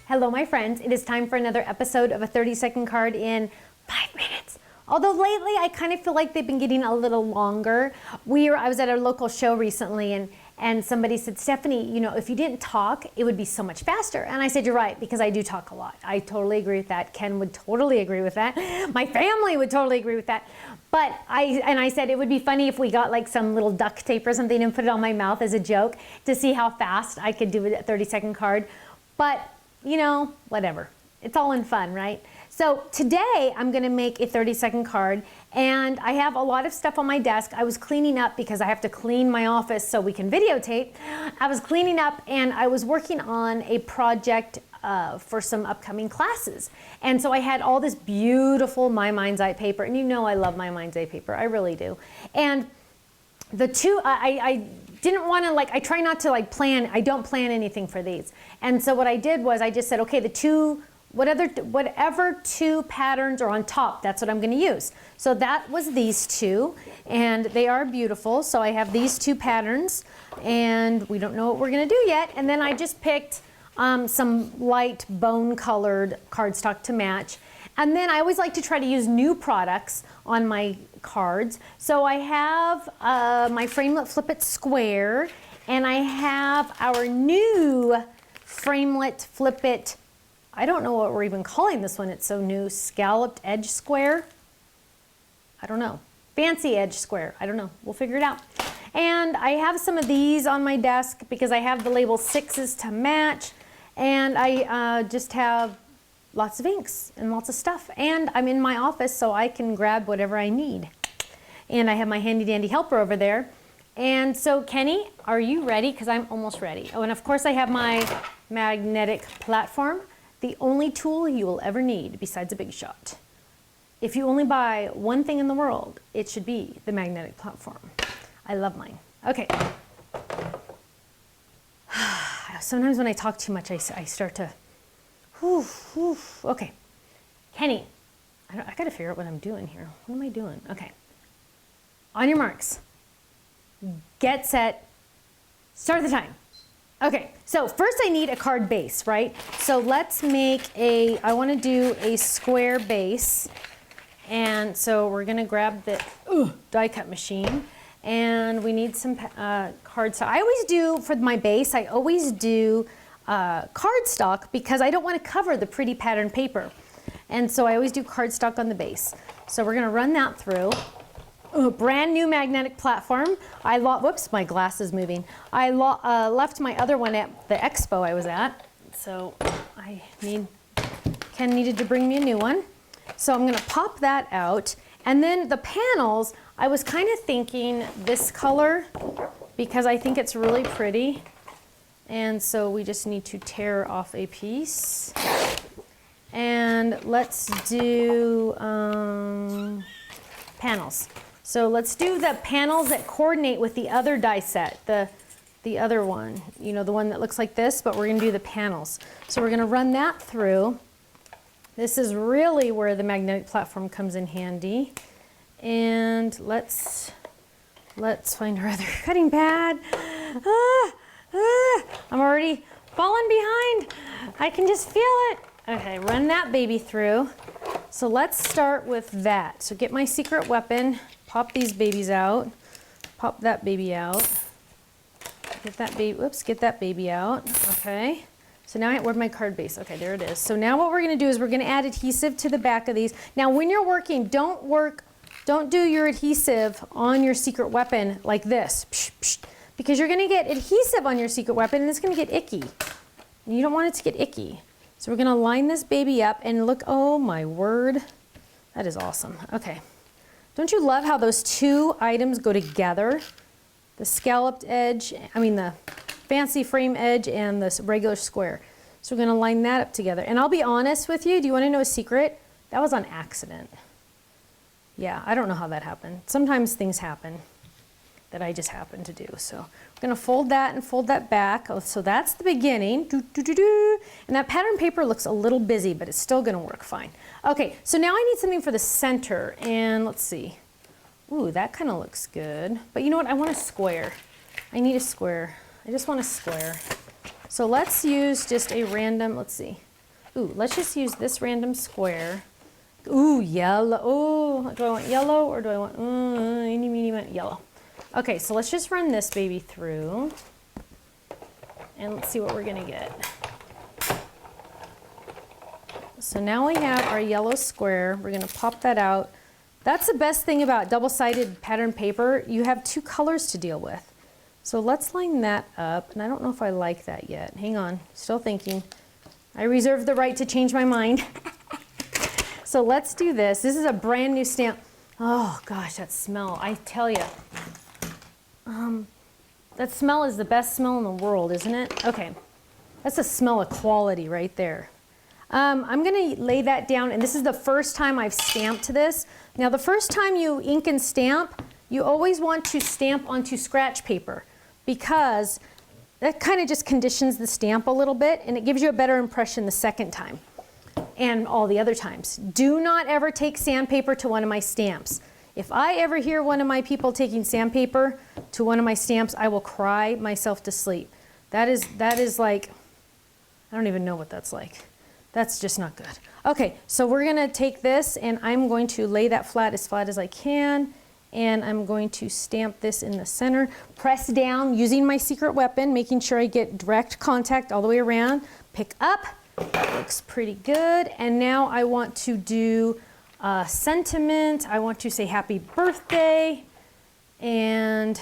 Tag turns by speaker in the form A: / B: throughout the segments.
A: Hello, my friends. It is time for another episode of a 30-second card in 5 minutes. Although lately, I kind of feel like they've been getting a little longer. I was at a local show recently, and somebody said, Stephanie, you know, if you didn't talk, it would be so much faster. And I said, you're right, because I do talk a lot. I totally agree with that. Ken would totally agree with that. My family would totally agree with that. But I said it would be funny if we got like some little duct tape or something and put it on my mouth as a joke to see how fast I could do a 30-second card. But, you know, whatever. It's all in fun, right? So today I'm going to make a 30-second card, and I have a lot of stuff on my desk. I was cleaning up because I have to clean my office so we can videotape. I was cleaning up and I was working on a project for some upcoming classes. And so I had all this beautiful My Mind's Eye paper, and you know I love My Mind's Eye paper. I really do. And the two, I didn't want to I try not to plan, I don't plan anything for these. And so what I did was I just said, okay, whatever two patterns are on top, that's what I'm going to use. So that was these two, and they are beautiful. So I have these two patterns, and we don't know what we're going to do yet. And then I just picked some light bone colored cardstock to match. And then I always like to try to use new products on my cards. So I have my Framelit Flip It Square, and I have our new Framelit Flip It, I don't know what we're even calling this one, it's so new, Scalloped Edge Square. I don't know. Fancy Edge Square. I don't know. We'll figure it out. And I have some of these on my desk because I have the label 6s to match, and I just have lots of inks and lots of stuff. And I'm in my office, so I can grab whatever I need. And I have my handy dandy helper over there. And so Kenny, are you ready? Because I'm almost ready. Oh, and of course I have my magnetic platform, the only tool you will ever need besides a Big Shot. If you only buy one thing in the world, it should be the magnetic platform. I love mine. Okay. Sometimes when I talk too much, I start to, okay. Kenny, I gotta figure out what I'm doing here. What am I doing? Okay. On your marks, get set, start the time. Okay, so first I need a card base, right? So let's make I want to do a square base. And so we're going to grab the die cut machine, and we need some cards. So I always do, for my base, I always do cardstock because I don't want to cover the pretty pattern paper. And so I always do cardstock on the base. So we're going to run that through. Brand new magnetic platform. Whoops, my glass is moving. I left my other one at the expo I was at, so Ken needed to bring me a new one. So I'm going to pop that out, and then the panels, I was kind of thinking this color because I think it's really pretty, and so we just need to tear off a piece. And let's do panels. So let's do the panels that coordinate with the other die set, the other one, you know, the one that looks like this, but we're going to do the panels. So we're going to run that through. This is really where the magnetic platform comes in handy. And let's find our other cutting pad. I'm already falling behind. I can just feel it. Okay, run that baby through. So let's start with that. So get my secret weapon. Pop these babies out. Pop that baby out. Get that baby, whoops, get that baby out. Okay. So now where'd my card base? Okay, there it is. So now what we're going to do is we're going to add adhesive to the back of these. Now when you're working, don't do your adhesive on your secret weapon like this. Psh, psh, because you're going to get adhesive on your secret weapon and it's going to get icky. And you don't want it to get icky. So we're going to line this baby up and look, oh my word. That is awesome. Okay. Don't you love how those two items go together? The scalloped edge, the fancy frame edge and this regular square. So we're going to line that up together. And I'll be honest with you, do you want to know a secret? That was on accident. Yeah, I don't know how that happened. Sometimes things happen that I just happen to do. So we're going to fold that and fold that back. Oh, so that's the beginning. And that pattern paper looks a little busy, but it's still going to work fine. Okay, so now I need something for the center. And let's see. Ooh, that kind of looks good. But you know what? I want a square. I need a square. I just want a square. So let's use just a random, let's see. ooh, let's just use this random square. Ooh, yellow. Oh, do I want yellow or do I want, eeny, meeny, miny, yellow? Okay, so let's just run this baby through and let's see what we're gonna get. So now we have our yellow square. We're gonna pop that out. That's the best thing about double-sided pattern paper. You have two colors to deal with. So let's line that up, and I don't know if I like that yet. Hang on, still thinking. I reserve the right to change my mind. So let's do this. This is a brand new stamp. Oh gosh, that smell, I tell you. That smell is the best smell in the world, isn't it? Okay, that's a smell of quality right there. I'm gonna lay that down, and this is the first time I've stamped this. Now the first time you ink and stamp, you always want to stamp onto scratch paper because that kind of just conditions the stamp a little bit and it gives you a better impression the second time and all the other times. Do not ever take sandpaper to one of my stamps. If I ever hear one of my people taking sandpaper to one of my stamps, I will cry myself to sleep. That is like, I don't even know what that's like. That's just not good. Okay, so we're gonna take this and I'm going to lay that flat as I can, and I'm going to stamp this in the center. Press down using my secret weapon, making sure I get direct contact all the way around. Pick up, that looks pretty good. And now I want to do a sentiment. I want to say happy birthday, and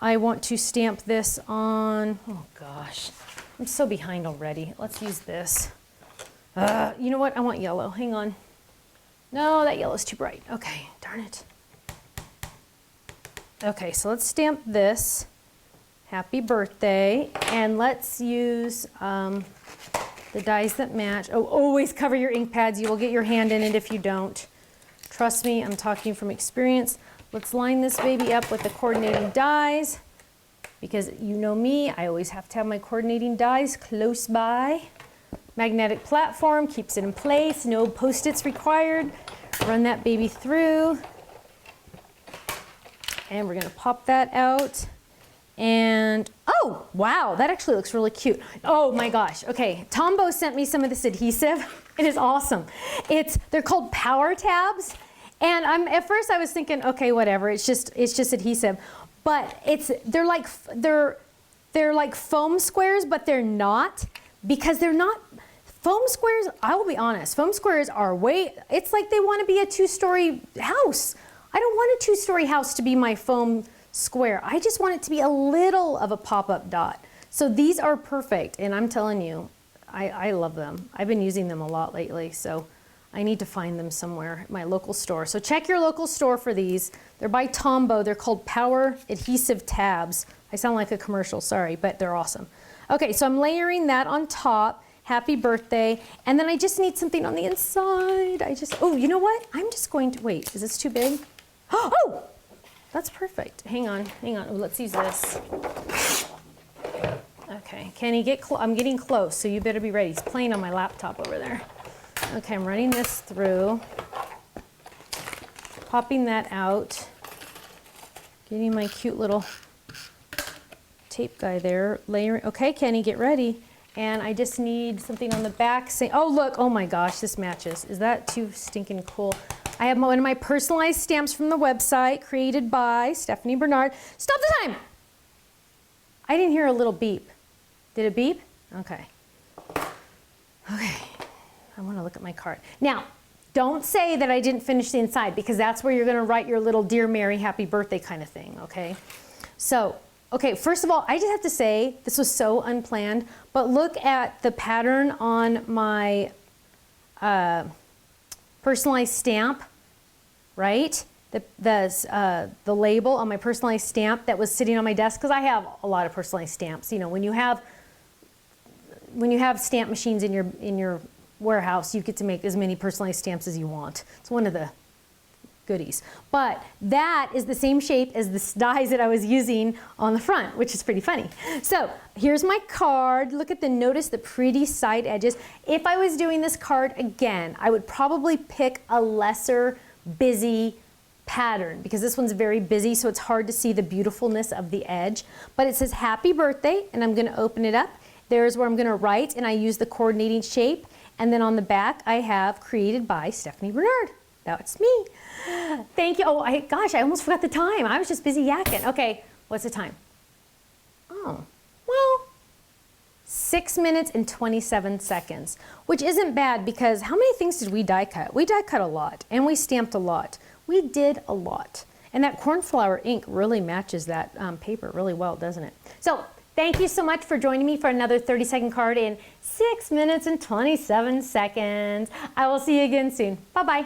A: I want to stamp this on, oh gosh, I'm so behind already. Let's use this. You know what? I want yellow. Hang on. No, that yellow's too bright. Okay, darn it. Okay, so let's stamp this. Happy birthday. And let's use the dies that match. Oh, always cover your ink pads. You will get your hand in it if you don't. Trust me, I'm talking from experience. Let's line this baby up with the coordinating dies, because you know me, I always have to have my coordinating dies close by. Magnetic platform keeps it in place, no Post-its required. Run that baby through. And we're gonna pop that out. And, oh, wow, that actually looks really cute. Oh my gosh, okay, Tombow sent me some of this adhesive. It is awesome. They're called Power Tabs. And at first I was thinking, okay, whatever, it's just adhesive. But they're like foam squares, but they're not, because they're not. Foam squares, I will be honest, foam squares are it's like they want to be a two-story house. I don't want a two-story house to be my foam square. I just want it to be a little of a pop-up dot. So these are perfect, and I'm telling you, I love them. I've been using them a lot lately, so I need to find them somewhere at my local store. So check your local store for these. They're by Tombow. They're called Power Adhesive Tabs. I sound like a commercial, sorry, but they're awesome. Okay, so I'm layering that on top. Happy birthday. And then I just need something on the inside. Oh, you know what? I'm just going to, wait, is this too big? Oh, that's perfect. Hang on. Oh, let's use this. Okay, Kenny, I'm getting close, so you better be ready. He's playing on my laptop over there. Okay, I'm running this through. Popping that out. Getting my cute little tape guy there. Layering. Okay, Kenny, get ready. And I just need something on the back saying, oh look, oh my gosh, this matches. Is that too stinking cool? I have one of my personalized stamps from the website, created by Stephanie Bernard. Stop the time! I didn't hear a little beep. Did it beep? Okay. Okay, I want to look at my card. Now, don't say that I didn't finish the inside, because that's where you're gonna write your little Dear Mary, happy birthday kind of thing, okay? So, okay, first of all, I just have to say, this was so unplanned, but look at the pattern on my personalized stamp, right? The label on my personalized stamp that was sitting on my desk, because I have a lot of personalized stamps. You know, when you have stamp machines in your warehouse, you get to make as many personalized stamps as you want. It's one of the goodies. But that is the same shape as the dies that I was using on the front, which is pretty funny. So here's my card. Look at notice the pretty side edges. If I was doing this card again, I would probably pick a lesser busy pattern, because this one's very busy, so it's hard to see the beautifulness of the edge. But it says happy birthday, and I'm gonna open it up. There's where I'm gonna write, and I use the coordinating shape. And then on the back, I have created by Stephanie Bernard. That's me. Thank you. Oh, gosh, I almost forgot the time. I was just busy yakking. Okay, what's the time? Oh, well, 6 minutes and 27 seconds, which isn't bad because how many things did we die cut? We die cut a lot and we stamped a lot. We did a lot. And that cornflower ink really matches that paper really well, doesn't it? So thank you so much for joining me for another 30-second card in 6 minutes and 27 seconds. I will see you again soon. Bye-bye.